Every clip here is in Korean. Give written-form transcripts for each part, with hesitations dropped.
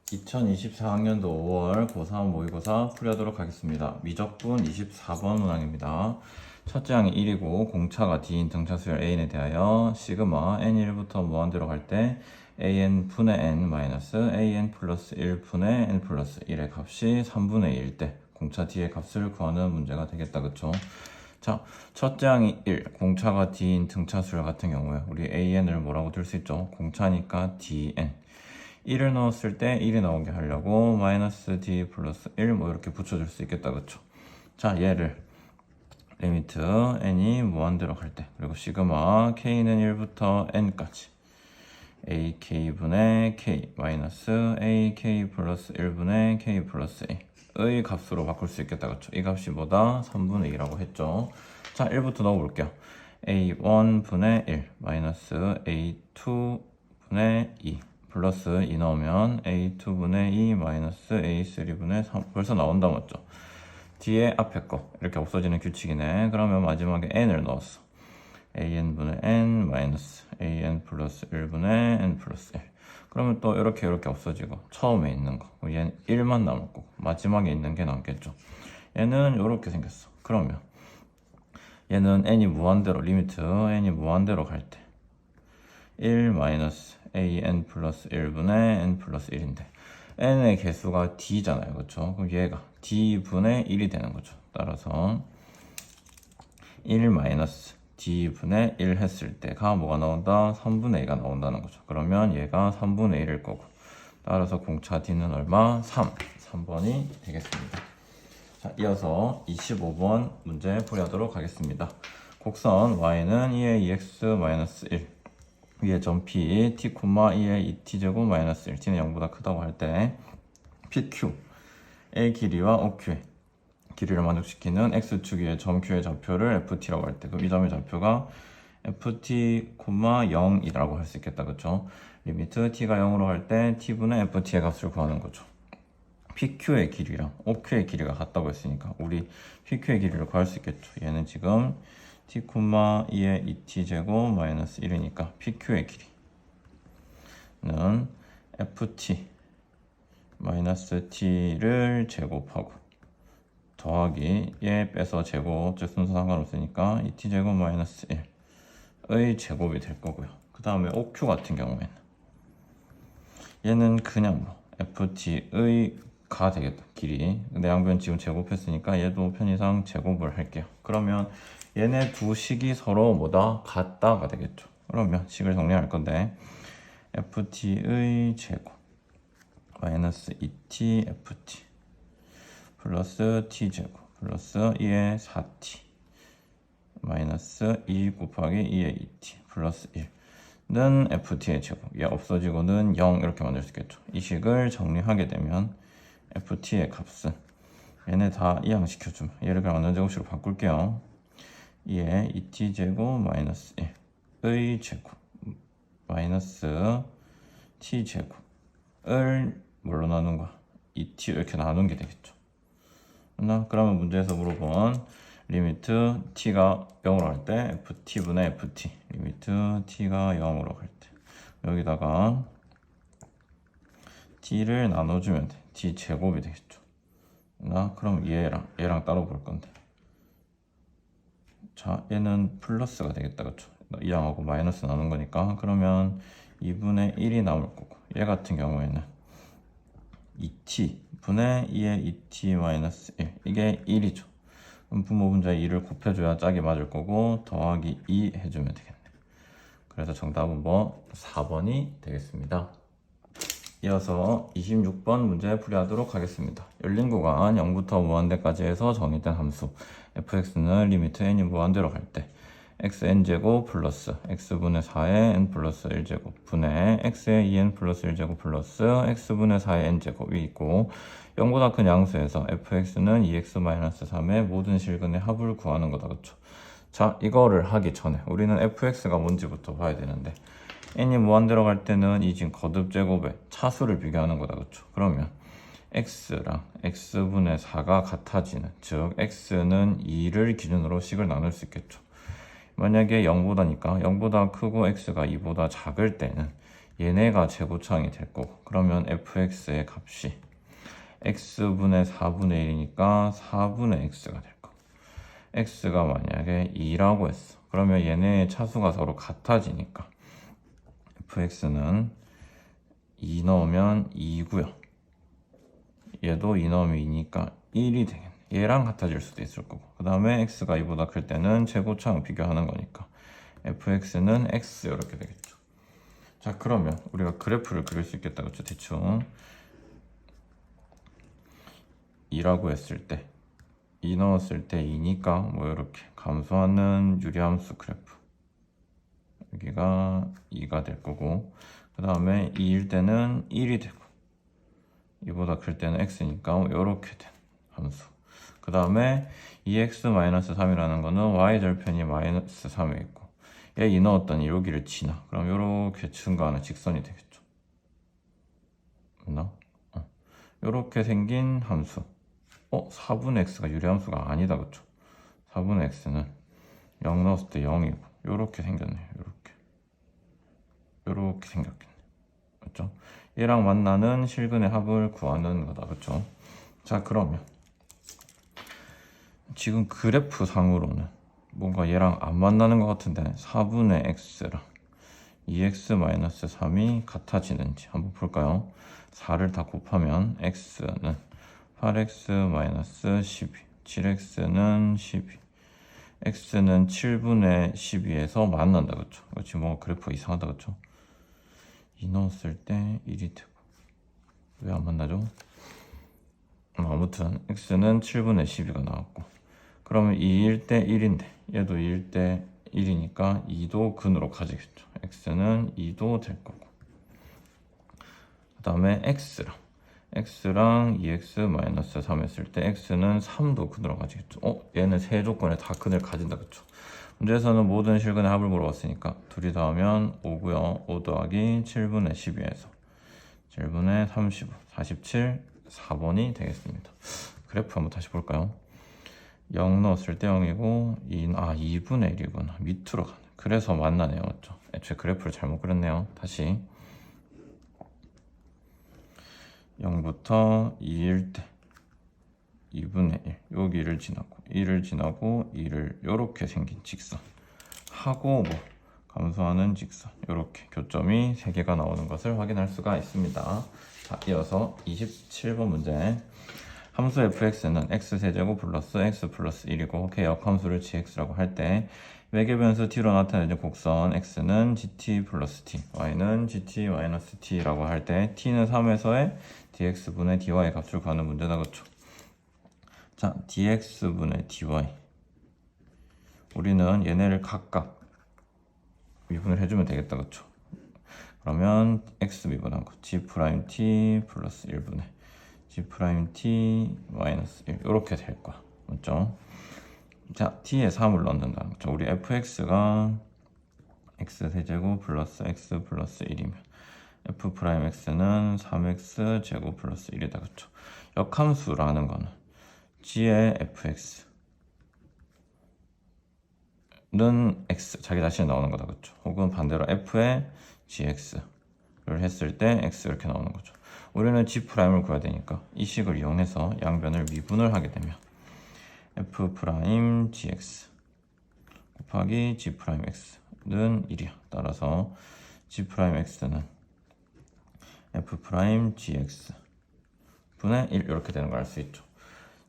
2024학년도 5월 고3 모의고사 풀이하도록 하겠습니다. 미적분 24번 문항입니다. 첫째 항이 1이고 공차가 D인 등차수열 An에 대하여 시그마 N1부터 무한대로 갈 때 AN분의 N 마이너스 AN 플러스 1분의 N 플러스 1의 값이 3분의 2일 때 공차 D의 값을 구하는 문제가 되겠다. 그쵸? 자, 첫째 항이 1, 공차가 D인 등차수열 같은 경우에 우리 AN을 뭐라고 들 수 있죠? 공차니까 DN. 1을 넣었을 때 1이 나오게 하려고 마이너스 D 플러스 1 뭐 이렇게 붙여줄 수 있겠다. 그쵸? 자, 얘를 리미트 n이 무한대로 갈 때 그리고 시그마 k는 1부터 n까지 ak분의 k 마이너스 ak 플러스 1분의 k 플러스 a의 값으로 바꿀 수 있겠다. 그쵸? 이 값이 뭐다? 3분의 2라고 했죠. 자, 1부터 넣어볼게요. a1분의 1 마이너스 a2분의 2 플러스 2 넣으면 a2분의 2 마이너스 a3분의 3 벌써 나온다. 맞죠? 뒤에 앞에 거 이렇게 없어지는 규칙이네. 그러면 마지막에 n을 넣었어. an분의 n 마이너스 an 플러스 1분의 n 플러스 1. 그러면 또 이렇게 없어지고 처음에 있는 거 얘는 1만 남을 거고 마지막에 있는 게 남겠죠. 얘는 이렇게 생겼어. 그러면 얘는 n이 무한대로 리미트 n이 무한대로 갈 때 1 마이너스 an 플러스 1분의 n 플러스 1인데 n의 개수가 d잖아요. 그렇죠? 그럼 얘가 d분의 1이 되는 거죠. 따라서 1 마이너스 d분의 1 했을 때가 뭐가 나온다? 3분의 2가 나온다는 거죠. 그러면 얘가 3분의 1일 거고 따라서 공차 d는 얼마? 3번이 되겠습니다. 자, 이어서 25번 문제 풀이하도록 하겠습니다. 곡선 y는 2의 2x-1 위에 점 P, t, 2의 2t제곱 마이너스 1, t는 0보다 크다고 할 때 PQ, A 길이와 OQ의 길이를 만족시키는 X축 위의 점 Q의 좌표를 FT라고 할 때, 그럼 이 점의 좌표가 FT, 0이라고 할 수 있겠다. 그쵸? 리미트 T가 0으로 할 때 T분의 FT의 값을 구하는 거죠. PQ의 길이랑 OQ의 길이가 같다고 했으니까 우리 PQ의 길이를 구할 수 있겠죠. 얘는 지금 t, 2의 2t제곱 마이너스 1이니까 PQ의 길이는 FT 마이너스 t를 제곱하고 더하기 얘 빼서 제곱 어째 순서 상관없으니까 2t제곱 마이너스 1의 제곱이 될 거고요. 그 다음에 OQ 같은 경우에는 얘는 그냥 FT의 가 되겠다. 길이 내 양변 지금 제곱했으니까 얘도 편의상 제곱을 할게요. 그러면 얘네 두 식이 서로 뭐다? 같다가 되겠죠. 그러면 식을 정리할 건데 ft의 제곱 마이너스 2t ft 플러스 t제곱 플러스 2의 4t 마이너스 2 곱하기 2의 2t 플러스 1는 ft의 제곱 얘 없어지고는 0 이렇게 만들 수 있겠죠. 이 식을 정리하게 되면 ft의 값은 얘네 다 이항시켜주면 얘를 그냥 완전 제곱식으로 바꿀게요. 2의 2t제곱 마이너스 1의 제곱 마이너스 t제곱을 뭘로 나눈 거야? 2t 이렇게 나눈 게 되겠죠. 그러면 문제에서 물어본 리미트 t가 0으로 할 때 ft분의 ft 리미트 t가 0으로 갈 때 여기다가 t를 나눠주면 돼. t 제곱이 되겠죠. 그럼 얘랑 따로 볼 건데 자, 얘는 플러스가 되겠다. 그쵸? 2항하고 마이너스 나눈 거니까 그러면 2분의 1이 나올 거고 얘 같은 경우에는 2t 분의 2의 2t 마이너스 1 이게 1이죠. 그럼 분모분자에 2를 곱해줘야 짝이 맞을 거고 더하기 2 해주면 되겠네. 그래서 정답은 4번이 되겠습니다. 이어서 26번 문제 풀이하도록 하겠습니다. 열린 구간 0부터 무한대까지 해서 정의된 함수 fx는 리미트 n이 무한대로 갈 때 xn제곱 플러스 x분의 4의 n 플러스 1제곱 분의 x의 2n 플러스 1제곱 플러스 x분의 4의 n제곱이 있고 0보다 큰 양수에서 fx는 2x-3의 모든 실근의 합을 구하는 거다. 그쵸? 자, 이거를 하기 전에 우리는 fx가 뭔지부터 봐야 되는데 n이 무한대로 갈 때는 이 지금 거듭 제곱의 차수를 비교하는 거다. 그쵸? 그러면 x랑 x분의 4가 같아지는 즉 x는 2를 기준으로 식을 나눌 수 있겠죠. 만약에 0보다니까 0보다 크고 x가 2보다 작을 때는 얘네가 재고창이 될 거고, 그러면 fx의 값이 x분의 4분의 1이니까 4분의 x가 될 거고, x가 만약에 2라고 했어. 그러면 얘네의 차수가 서로 같아지니까 fx는 2 넣으면 2고요. 얘도 2 넣으면 2니까 1이 되겠네. 얘랑 같아질 수도 있을 거고, 그 다음에 x가 2보다 클 때는 최고차항 비교하는 거니까 fx는 x 이렇게 되겠죠. 자, 그러면 우리가 그래프를 그릴 수 있겠다, 그렇죠? 대충 2라고 했을 때 2 넣었을 때 2니까 뭐 이렇게 감소하는 유리함수 그래프, 여기가 2가 될 거고, 그 다음에 2일 때는 1이 되고 2보다 클 때는 x니까 이렇게 된 함수. 그 다음에 2x-3이라는 거는 y절편이 마이너스 3에 있고, 얘 2 넣었더니 여기를 지나. 그럼 이렇게 증가하는 직선이 되겠죠. 맞나? 이렇게 생긴 함수. 4분의 x가 유리함수가 아니다, 그쵸? 4분의 x는 0 넣었을 때 0이고 이렇게 생겼네요. 이렇게 생겼겠네, 그렇죠? 얘랑 만나는 실근의 합을 구하는 거다, 그렇죠? 자, 그러면 지금 그래프 상으로는 뭔가 얘랑 안 만나는 것 같은데 4분의 x랑 2x-3이 같아지는지 한번 볼까요? 4를 다 곱하면 x는 8x-12, 7x는 12, x는 7분의 12에서 만난다, 그쵸? 지금 뭔가 그래프가 이상하다, 그쵸? 2 넣었을 때 1이 되고, 왜 안 만나죠? 아무튼 x는 7분의 12가 나왔고, 그러면 2일 때 1인데 얘도 2일 때 1이니까 2도 근으로 가지겠죠. x는 2도 될 거고, 그 다음에 x랑 2x-3 했을 때 x는 3도 근으로 가지겠죠. 얘는 세 조건에 다 근을 가진다, 그쵸? 문제에서는 모든 실근의 합을 물어봤으니까 둘이 더하면 5고요. 5 더하기 7분의 12에서 7분의 35, 47, 4번이 되겠습니다. 그래프 한번 다시 볼까요? 0 넣었을 때 0이고 2분의 1이구나. 밑으로 가네. 그래서 만나네요, 맞죠? 애초에 그래프를 잘못 그렸네요. 다시 0부터 2일 때 2분의 1, 여기를 지나고 1을 지나고 2를 요렇게 생긴 직선 하고 뭐 감소하는 직선, 요렇게 교점이 3개가 나오는 것을 확인할 수가 있습니다. 자, 이어서 27번 문제. 함수 fx는 x세제곱 플러스 x 플러스 1이고 개역함수를 gx라고 할 때 외계변수 t로 나타내는 곡선 x는 gt 플러스 t, y는 gt 마이너스 t라고 할 때 t는 3에서의 dx분의 dy 값을 구하는 문제다, 그쵸? 자, dx분의 dy, 우리는 얘네를 각각 미분을 해주면 되겠다, 그쵸? 그러면 x 미분한 거 g't 플러스 1분의 g't 마이너스 1 이렇게 될 거야, 맞죠? 자, t에 3을 넣는다는 거죠. 우리 fx가 x세제곱 플러스 x 플러스 1이면 f'x는 3x 제곱 플러스 1이다, 그쵸? 역함수라는 거는 g의 fx는 x, 자기 자신이 나오는 거다, 그쵸? 혹은 반대로 f의 gx를 했을 때 x 이렇게 나오는 거죠. 우리는 g'을 구해야 되니까 이 식을 이용해서 양변을 미분을 하게 되면 f'gx 곱하기 g'x는 1이야. 따라서 g'x는 f'gx 분의 1 이렇게 되는 걸 알 수 있죠.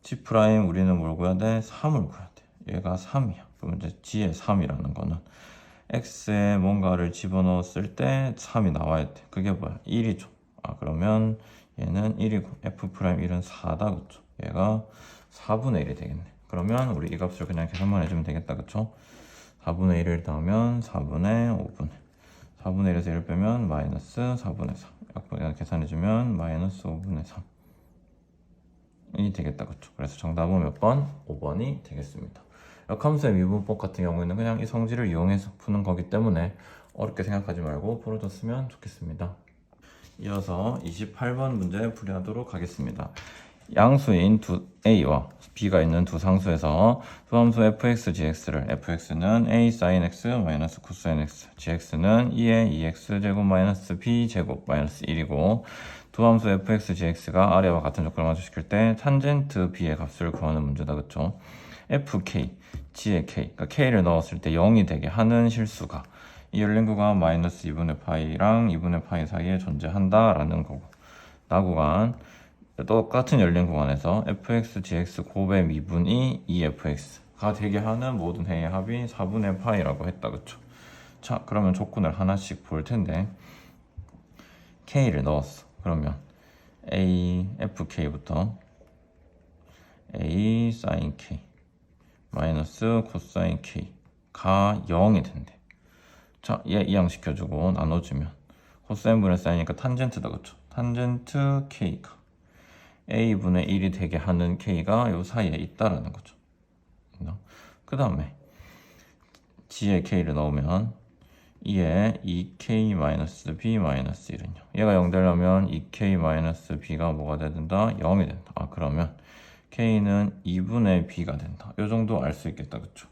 g' 우리는 뭘 구해야 돼? 3을 구해야 돼. 얘가 3이야. 그럼 이제 g의 3이라는 거는 x에 뭔가를 집어넣었을 때 3이 나와야 돼. 그게 뭐야? 1이죠. 그러면 얘는 1이고 f'1은 4다, 그쵸? 얘가 4분의 1이 되겠네. 그러면 우리 이 값을 그냥 계산만 해주면 되겠다, 그쵸? 4분의 1을 더하면 4분의 5분의 4분의 1에서 1을 빼면 마이너스 4분의 4, 약분해서 계산해주면 마이너스 5분의 3이 되겠다, 그쵸? 그래서 정답은 몇 번? 5번이 되겠습니다. 역함수의 미분법 같은 경우에는 그냥 이 성질을 이용해서 푸는 거기 때문에 어렵게 생각하지 말고 풀어줬으면 좋겠습니다. 이어서 28번 문제 풀이하도록 하겠습니다. 양수인 a와 b가 있는 두 상수에서 수함수 fx, gx를 fx는 a sin x 마이너스 코사인 x, gx는 2의 2x 제곱 마이너스 b 제곱 마이너스 1이고 두 함수 fx, gx가 아래와 같은 조건을 맞춰시킬 때 탄젠트 b의 값을 구하는 문제다. 그쵸? fk, g의 k, 그러니까 k를 넣었을 때 0이 되게 하는 실수가 이 열린 구간 마이너스 2분의 파이랑 2분의 파이 사이에 존재한다라는 거고, 나 구간 똑같은 열린 구간에서 fx, gx 곱의 미분이 2fx가 되게 하는 모든 해의 합이 4분의 파이라고 했다. 그쵸? 자, 그러면 조건을 하나씩 볼 텐데 k를 넣었어. 그러면 a fk부터 a sin k 마이너스 코사인 k가 0이 된대. 자, 얘 이항시켜주고 나눠주면 코사인분의 사인이니까 탄젠트다. 그쵸? 탄젠트 k가 a분의 1이 되게 하는 k가 요 사이에 있다라는 거죠. 그 다음에 g의 k를 넣으면 2에 2k-b-1은요. 얘가 0 되려면 2k-b가 뭐가 돼야 된다? 0이 된다. 아, 그러면 k는 2분의 b가 된다. 요 정도 알 수 있겠다. 그쵸?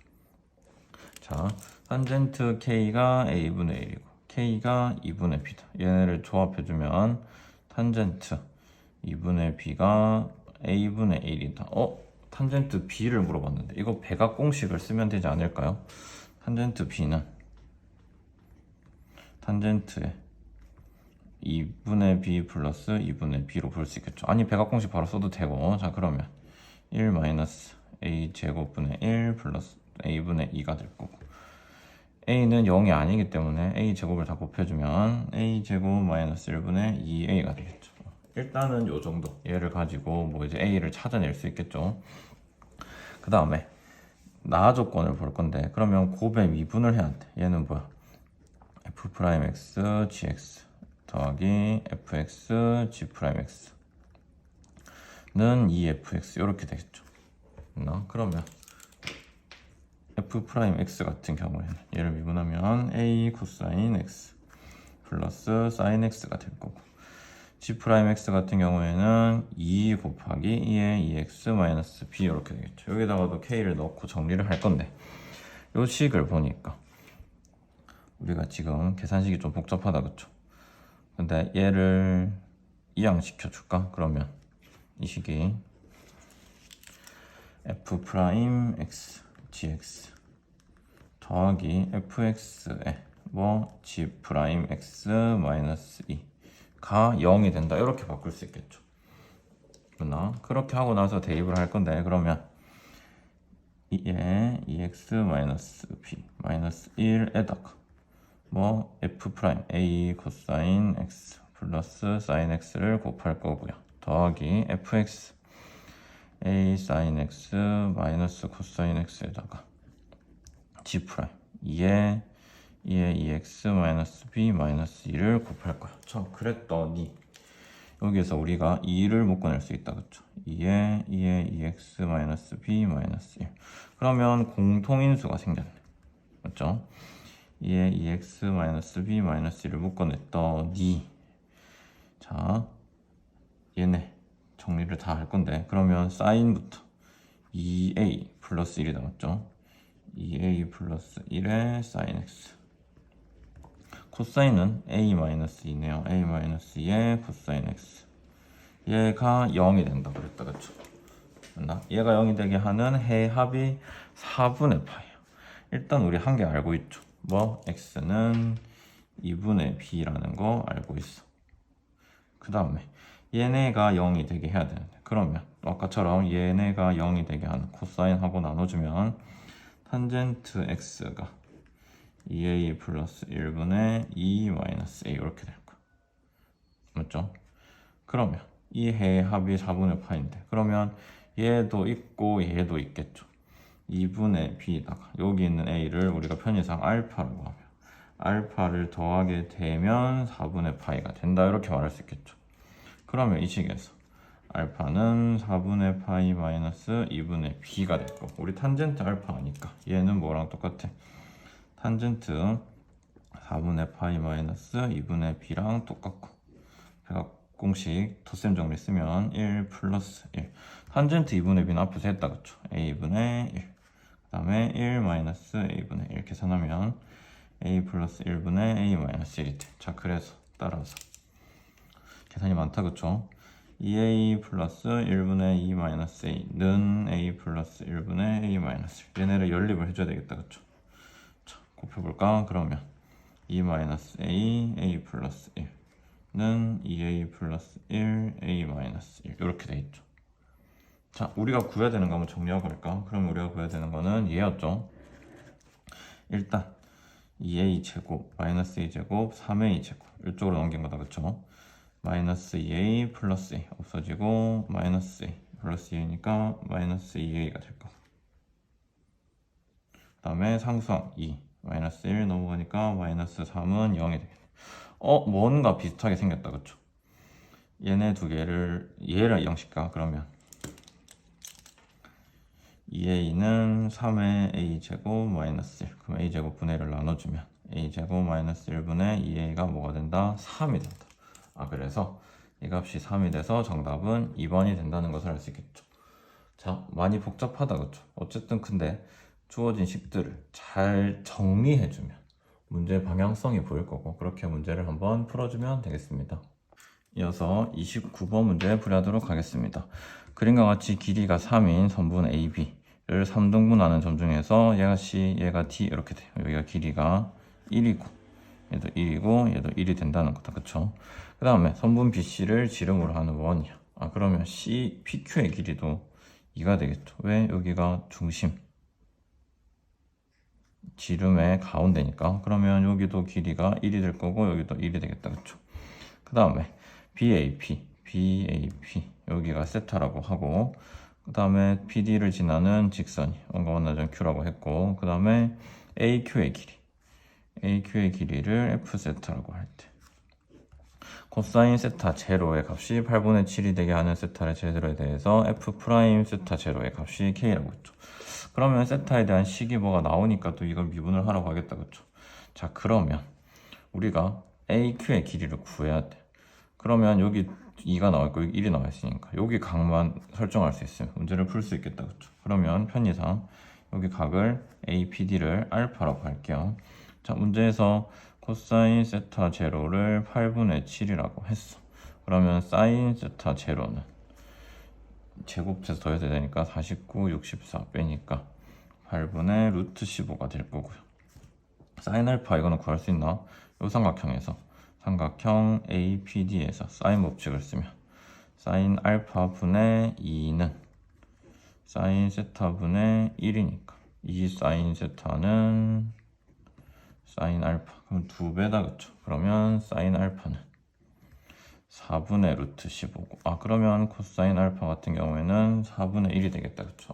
자, 탄젠트 k가 a분의 1이고 k가 2분의 b다. 얘네를 조합해주면 탄젠트 2분의 b가 a분의 1이다. 탄젠트 b를 물어봤는데 이거 백악 공식을 쓰면 되지 않을까요? 탄젠트 b는 탄젠트에 2분의 b 플러스 2분의 b로 볼 수 있겠죠. 아니, 백악 공식 바로 써도 되고. 자, 그러면 1 마이너스 a 제곱분의 1 플러스 a분의 2가 될 거고, a는 0이 아니기 때문에 a 제곱을 다 곱해주면 a 제곱 마이너스 1분의 2a가 되겠죠. 일단은 요 정도 얘를 가지고 뭐 이제 a를 찾아낼 수 있겠죠. 그 다음에 나 조건을 볼 건데, 그러면 곱의 미분을 해야 돼. 얘는 뭐야? f'x gx 더하기 fx g'x는 2fx 이렇게 되겠죠. 그러면 f'x 같은 경우에는 얘를 미분하면 a 코사인 x 플러스 사인 x가 될 거고, g'x 같은 경우에는 2 곱하기 2의 2x 마이너스 b 이렇게 되겠죠. 여기다가도 k를 넣고 정리를 할 건데, 요 식을 보니까 우리가 지금 계산식이 좀 복잡하다. 그쵸? 근데 얘를 이항시켜 줄까? 그러면 이 식이 f'x gx 더하기 fx에 뭐 g'x 마이너스 2가 0이 된다. 이렇게 바꿀 수 있겠죠. 그렇게 하고 나서 대입을 할 건데, 그러면 2에 2x 마이너스 b 마이너스 1에다가 뭐 f' a 코사인 x 플러스 사인 x를 곱할 거고요. 더하기 fx a sin x 마이너스 코사인 x에다가 g' 2에 2x 마이너스 b 마이너스 2를 곱할 거야. 그랬더니 여기에서 우리가 2를 묶어낼 수 있다. 그쵸? 2에 2x 마이너스 b 마이너스 1. 그러면 공통인수가 생겼네. 맞죠? 2에 2x 마이너스 b 마이너스 1을 묶어냈더니, 자, 얘네 정리를 다 할 건데, 그러면 사인부터 2a 플러스 1이 남았죠. 2a 플러스 1의 사인 x, 코사인은 a 마이너스 2네요. a 마이너스 2의 코사인 x, 얘가 0이 된다 그랬다. 그쵸? 얘가 0이 되게 하는 해합이 4분의 파이야. 일단 우리 한 개 알고 있죠. 뭐 x는 2분의 b라는 거 알고 있어. 그 다음에 얘네가 0이 되게 해야 되는데, 그러면 아까처럼 얘네가 0이 되게 하는 코사인하고 나눠주면 탄젠트 x가 2a 플러스 1분의 2 마이너스 a 이렇게 될 거야. 맞죠? 그러면 이 해의 합이 4분의 파인데, 그러면 얘도 있고 얘도 있겠죠. 2분의 b에다가 여기 있는 a를 우리가 편의상 알파라고 하면 알파를 더하게 되면 4분의 파이가 된다. 이렇게 말할 수 있겠죠. 그러면 이 식에서 알파는 4분의 파이 마이너스 2분의 b가 될 거고, 우리 탄젠트 알파 아니까 얘는 뭐랑 똑같아? 탄젠트 4분의 파이 마이너스 2분의 b랑 똑같고, 백악 공식 공식 덧셈 정리 쓰면 1 플러스 1 탄젠트 2분의 b는 앞에서 했다 그쵸? a분의 1 그 다음에 1 마이너스 a분의 1 계산하면 a 플러스 1분의 a 마이너스 1이 돼. 자 그래서 따라서 계산이 많다 그쵸? 2a 플러스 1분의 2 마이너스 a는 a 플러스 1분의 a 마이너스 1 얘네를 연립을 해줘야 되겠다 그쵸? 자 곱해볼까? 그러면 2 마이너스 a 플러스 1는 2a 플러스 1 a 마이너스 1 이렇게 돼 있죠. 자 우리가 구해야 되는 거 한번 정리하고 볼까? 그럼 우리가 구해야 되는 거는 얘였죠. 일단 2a 제곱 마이너스 a 제곱 3a 제곱 이쪽으로 넘긴 거다 그쵸? 마이너스 2a 플러스 a 없어지고 마이너스 a 플러스 2니까 마이너스 2a가 될 거고 그 다음에 상수항 2 마이너스 1 넘어가니까 마이너스 3은 0이 되겠네. 뭔가 비슷하게 생겼다 그쵸? 얘네 두 개를 얘를 0씩가 그러면 2a는 3의 a제곱 마이너스 1 그럼 a제곱 분의 1을 나눠주면 a제곱 마이너스 1분의 2a가 뭐가 된다? 3이 된다. 그래서 이 값이 3이 돼서 정답은 2번이 된다는 것을 알 수 있겠죠. 자 많이 복잡하다 그쵸? 어쨌든 근데 주어진 식들을 잘 정리해주면 문제의 방향성이 보일 거고 그렇게 문제를 한번 풀어주면 되겠습니다. 이어서 29번 문제 풀이하도록 하겠습니다. 그림과 같이 길이가 3인 선분 AB를 3등분하는 점 중에서 얘가 C, 얘가 D 이렇게 돼요. 여기가 길이가 1이고 얘도 1이고 얘도 1이 된다는 거다. 그쵸? 그 다음에 선분 BC를 지름으로 하는 원이야. 그러면 C, PQ의 길이도 2가 되겠죠. 왜? 여기가 중심 지름의 가운데니까. 그러면 여기도 길이가 1이 될 거고 여기도 1이 되겠다. 그쵸? 그 다음에 BAP 여기가 세타라고 하고 그 다음에 PD를 지나는 직선이 원과원나점 Q라고 했고 그 다음에 AQ의 길이를 F 세타라고 할 때 코사인 세타 제로의 값이 8분의 7이 되게 하는 세타의 제로에 대해서 F 프라임 세타 제로의 값이 K라고 했죠. 그러면 세타에 대한 식이 뭐가 나오니까 또 이걸 미분을 하라고 하겠다 그쵸? 자 그러면 우리가 AQ의 길이를 구해야 돼. 그러면 여기 2가 나와 있고 여기 1이 나와 있으니까 여기 각만 설정할 수 있으면 문제를 풀 수 있겠다 그쵸? 그러면 편의상 여기 각을 APD를 알파라고 할게요. 자 문제에서 코사인 세타 제로를 8분의 7이라고 했어. 그러면 사인 세타 제로는 제곱해서 더해야 되니까 49, 64 빼니까 8분의 루트 15가 될 거고요. 사인 알파 이거는 구할 수 있나? 요 삼각형에서 삼각형 APD에서 사인 법칙을 쓰면 사인 알파 분의 2는 사인 세타 분의 1이니까 이 사인 세타는 사인 알파 그럼 2배다 그쵸? 그러면 사인 알파는 4분의 루트 15고 그러면 코사인 알파 같은 경우에는 4분의 1이 되겠다 그쵸?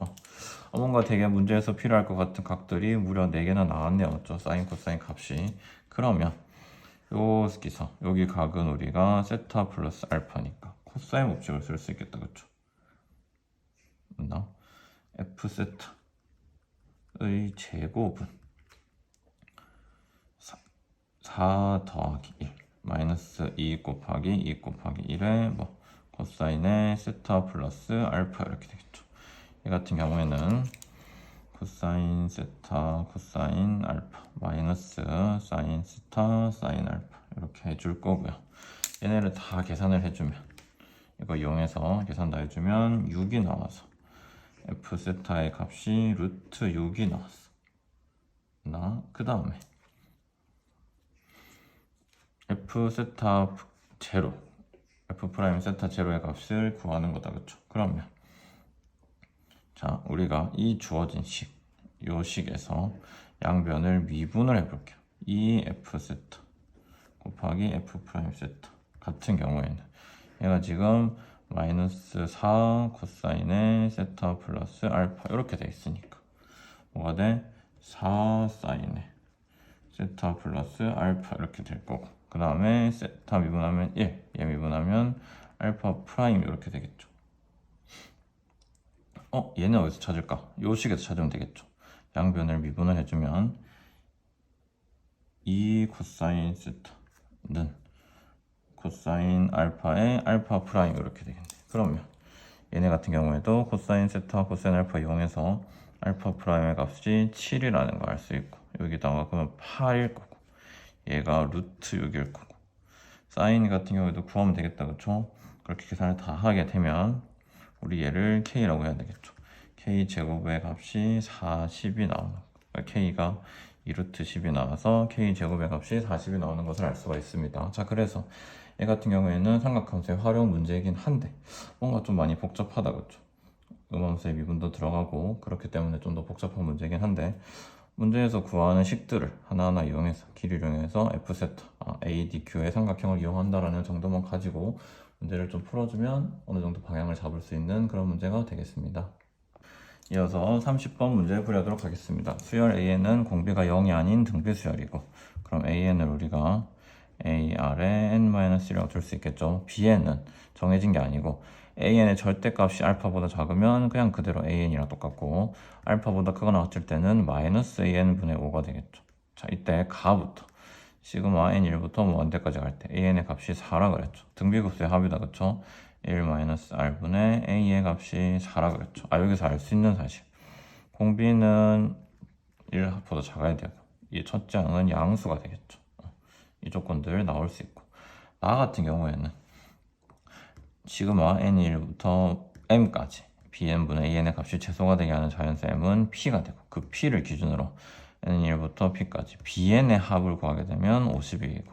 뭔가 되게 문제에서 필요할 것 같은 각들이 무려 4개나 나왔네요 맞죠? 사인 코사인 값이 그러면 여기서 여기 각은 우리가 세타 플러스 알파니까 코사인 법칙을 쓸 수 있겠다 그쵸? 맞나? F 세타의 제곱은 4 더하기 1 마이너스 2 곱하기 2 곱하기 1에 코사인의 세타 플러스 알파 이렇게 되겠죠. 이 같은 경우에는 코사인 세타 코사인 알파 마이너스 사인 세타 사인 알파 이렇게 해줄 거고요. 얘네를 다 계산을 해주면 이거 이용해서 계산 다 해주면 6이 나와서 F 세타의 값이 루트 6이 나왔어. 그 다음에 F 세타 제로 F 프라임 세타 제로의 값을 구하는 거다 그쵸? 그러면 자 우리가 이 주어진 요 식에서 양변을 미분을 해볼게요. 이 F 세타 곱하기 F 프라임 세타 같은 경우에는 얘가 지금 마이너스 4 코사인의 세타 플러스 알파 이렇게 돼 있으니까 뭐가 돼? 4 사인의 세타 플러스 알파 이렇게 될 거고 그 다음에 세타 미분하면 1 얘 미분하면 알파 프라임 이렇게 되겠죠. 얘는 어디서 찾을까? 요 식에서 찾으면 되겠죠. 양변을 미분을 해주면 이 코사인 세타는 코사인 알파의 알파 프라임 이렇게 되겠네. 그러면 얘네 같은 경우에도 코사인 세타 코사인 알파 이용해서 알파 프라임의 값이 7이라는 걸 알 수 있고, 여기다가 그러면 8일 거고, 얘가 루트 6일 거고, 사인 같은 경우에도 구하면 되겠다, 그쵸? 그렇게 계산을 다 하게 되면 우리 얘를 k라고 해야 되겠죠. k 제곱의 값이 40이 나오는 거예요. k가 2루트 10이 나와서 k 제곱의 값이 40이 나오는 것을 알 수가 있습니다. 자, 그래서 얘 같은 경우에는 삼각함수의 활용 문제이긴 한데 뭔가 좀 많이 복잡하다, 그쵸? 음함수의 미분도 들어가고 그렇기 때문에 좀 더 복잡한 문제이긴 한데, 문제에서 구하는 식들을 하나하나 이용해서 길이를 이용해서 F세타 ADQ의 삼각형을 이용한다라는 정도만 가지고 문제를 좀 풀어주면 어느 정도 방향을 잡을 수 있는 그런 문제가 되겠습니다. 이어서 30번 문제 풀이하도록 하겠습니다. 수열 AN은 공비가 0이 아닌 등비 수열이고, 그럼 AN을 우리가 AR에 N-1이라고 둘 수 있겠죠. BN은 정해진 게 아니고 AN의 절대값이 알파보다 작으면 그냥 그대로 AN이랑 똑같고, 알파보다 크거나 같을 때는 마이너스 AN분의 5가 되겠죠. 자, 이때 가부터 시그마 N1부터 무한대까지 갈 때 AN의 값이 4라 그랬죠. 등비급수의 합이다, 그쵸? 1-R분의 A의 값이 4라 그랬죠. 여기서 알 수 있는 사실, 공비는 1보다 작아야 돼요. 이 첫 장은 양수가 되겠죠. 이 조건들 나올 수 있고, 나 같은 경우에는 시그마 N1부터 M까지 Bn분의 AN의 값이 최소가 되게 하는 자연수 M은 P가 되고, 그 P를 기준으로 N1부터 P까지 Bn의 합을 구하게 되면 50이고,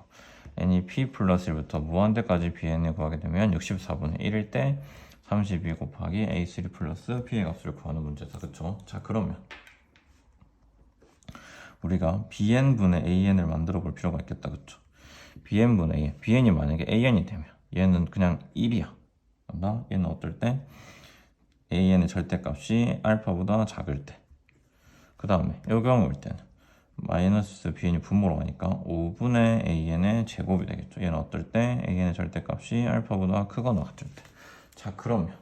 N이 P 플러스 1부터 무한대까지 Bn을 구하게 되면 64분의 1일 때 32 곱하기 A3 플러스 P의 값을 구하는 문제다, 그쵸? 자, 그러면 우리가 Bn분의 AN을 만들어 볼 필요가 있겠다, 그쵸? Bn분의 AN, Bn이 만약에 AN이 되면 얘는 그냥 1이야. 얘는 어떨 때? AN의 절대값이 알파보다 작을 때. 그 다음에 이 경우일 때는 마이너스 Bn이 분모로 가니까 5분의 AN의 제곱이 되겠죠. 얘는 어떨 때? AN의 절대값이 알파보다 크거나 같을 때. 자, 그러면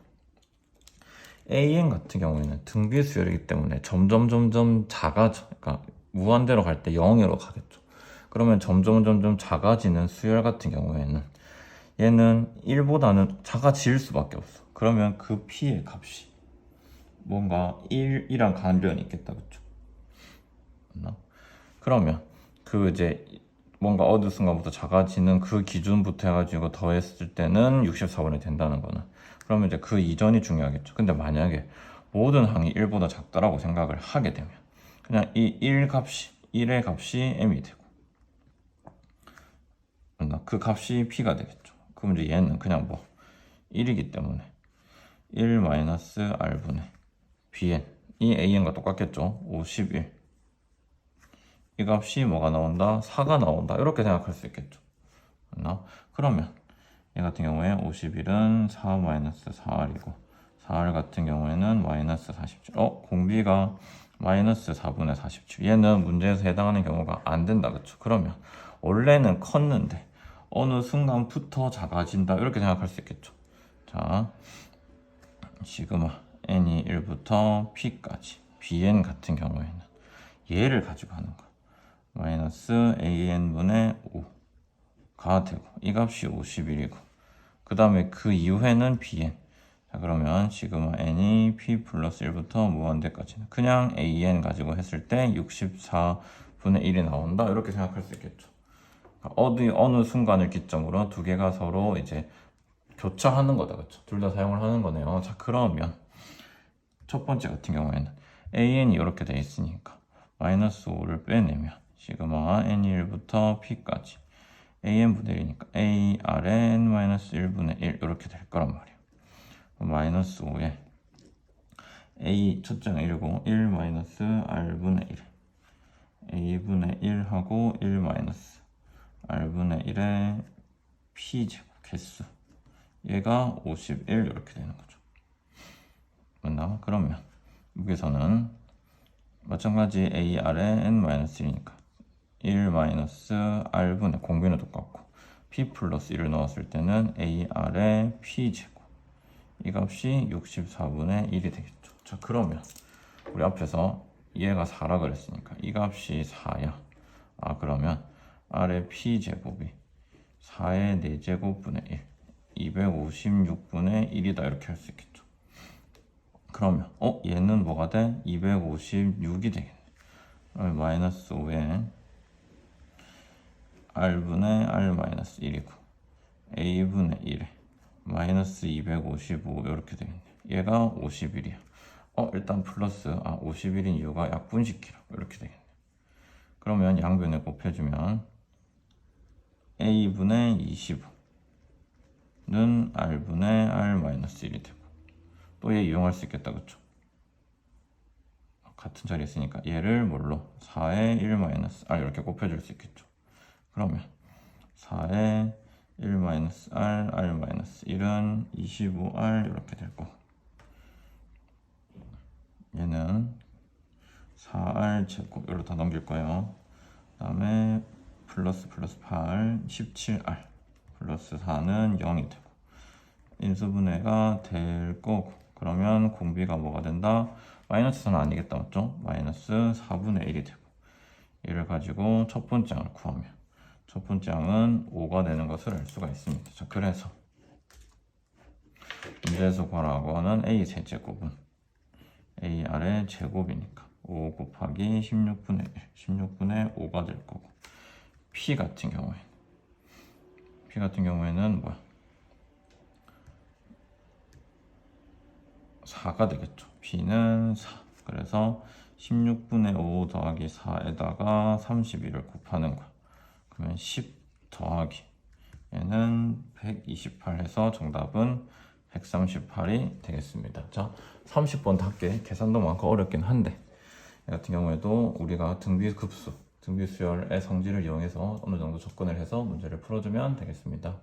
AN 같은 경우에는 등비 수열이기 때문에 점점 작아져. 그러니까 무한대로 갈 때 0으로 가겠죠. 그러면 점점 작아지는 수열 같은 경우에는 얘는 1보다는 작아질 수밖에 없어. 그러면 그 P의 값이 뭔가 1이랑 관련이 있겠다, 그쵸? 맞나? 그러면 그 이제 뭔가 어느 순간부터 작아지는 그 기준부터 해가지고 더했을 때는 64분이 된다는 거는, 그러면 이제 그 이전이 중요하겠죠. 근데 만약에 모든 항이 1보다 작다라고 생각을 하게 되면 그냥 이 1의 값이 m이 되고, 그 값이 p가 되겠죠. 그럼 이제 얘는 그냥 뭐 1이기 때문에 1-r분의 bn, 이 an과 똑같겠죠. 51, 이 값이 뭐가 나온다? 4가 나온다. 이렇게 생각할 수 있겠죠. 그러면 얘 같은 경우에 51은 4-4r이고 4r 같은 경우에는 마이너스 47. 공비가 마이너스 4분의 47. 얘는 문제에서 해당하는 경우가 안 된다, 그쵸? 그러면 원래는 컸는데 어느 순간부터 작아진다, 이렇게 생각할 수 있겠죠. 자, 시그마 n이 1부터 p까지 bn 같은 경우에는 얘를 가지고 하는 거, 마이너스 an분의 5가 되고, 이 값이 51이고, 그 다음에 그 이후에는 bn. 자, 그러면 시그마 n이 p 플러스 1부터 무한대까지는 그냥 an 가지고 했을 때 64분의 1이 나온다, 이렇게 생각할 수 있겠죠. 어느 순간을 기점으로 두 개가 서로 이제 교차하는 거다, 그쵸? 둘 다 사용을 하는 거네요. 자, 그러면 첫 번째 같은 경우에는 an이 이렇게 돼 있으니까 마이너스 5를 빼내면 시그마 n1부터 p까지 an분의 1이니까 arn-1분의 1 이렇게 될 거란 말이에요. 마이너스 5에 a 첫째는 1이고 1-r분의 1, a분의 1하고 1-r분의 1의 p제곱 개수, 얘가 51 이렇게 되는 거죠. 맞나? 그러면 여기서는 마찬가지 ar에 n-1이니까 1-r분의 공비는 똑같고 p 플러스 1을 넣었을 때는 ar의 p제곱, 이 값이 64분의 1이 되겠죠. 자, 그러면 우리 앞에서 얘가 4라 그랬으니까 이 값이 4야. 그러면 r의 p제곱이 4의 4제곱분의 1 256분의 1이다 이렇게 할 수 있겠죠. 그러면 얘는 뭐가 돼? 256이 되겠네. 마이너스 5에 r분의 r 마이너스 1이고 a분의 1에 마이너스 255 이렇게 되겠네. 얘가 51이야. 일단 플러스 51인 이유가 약분시키라 이렇게 되겠네. 그러면 양변에 곱해주면 a분의 25는 r분의 r 마이너스 1이 되고 또 얘 이용할 수 있겠다 그쵸? 같은 자리에 있으니까 얘를 뭘로? 4의 1 마이너스 r 이렇게 곱해줄 수 있겠죠. 그러면 4의 1 마이너스 r, r 마이너스 1은 25r 이렇게 될 거고 얘는 4r 제곱 이걸로 다 넘길 거예요. 그 다음에 플러스 8 17r 플러스 4는 0이 되고 인수분해가 될 거고 그러면 공비가 뭐가 된다? 마이너스 4는 아니겠다 맞죠? 마이너스 4분의 1이 되고 얘를 가지고 첫 번째 항을 구하면 첫 번째 항은 5가 되는 것을 알 수가 있습니다. 자, 그래서 문제에서 구하라고 하는 a 세제곱은 ar의 제곱이니까 5 곱하기 16분의 1 16분의 5가 될 거고 p 같은 경우에는 뭐야? 4가 되겠죠. p는 4. 그래서 16분의 5 더하기 4에다가 31을 곱하는 거야. 그러면 10 더하기 얘는 128 해서 정답은 138이 되겠습니다. 자, 30번 답게 계산도 많고 어렵긴 한데 이 같은 경우에도 우리가 등비급수, 등비수열의 성질을 이용해서 어느 정도 접근을 해서 문제를 풀어주면 되겠습니다.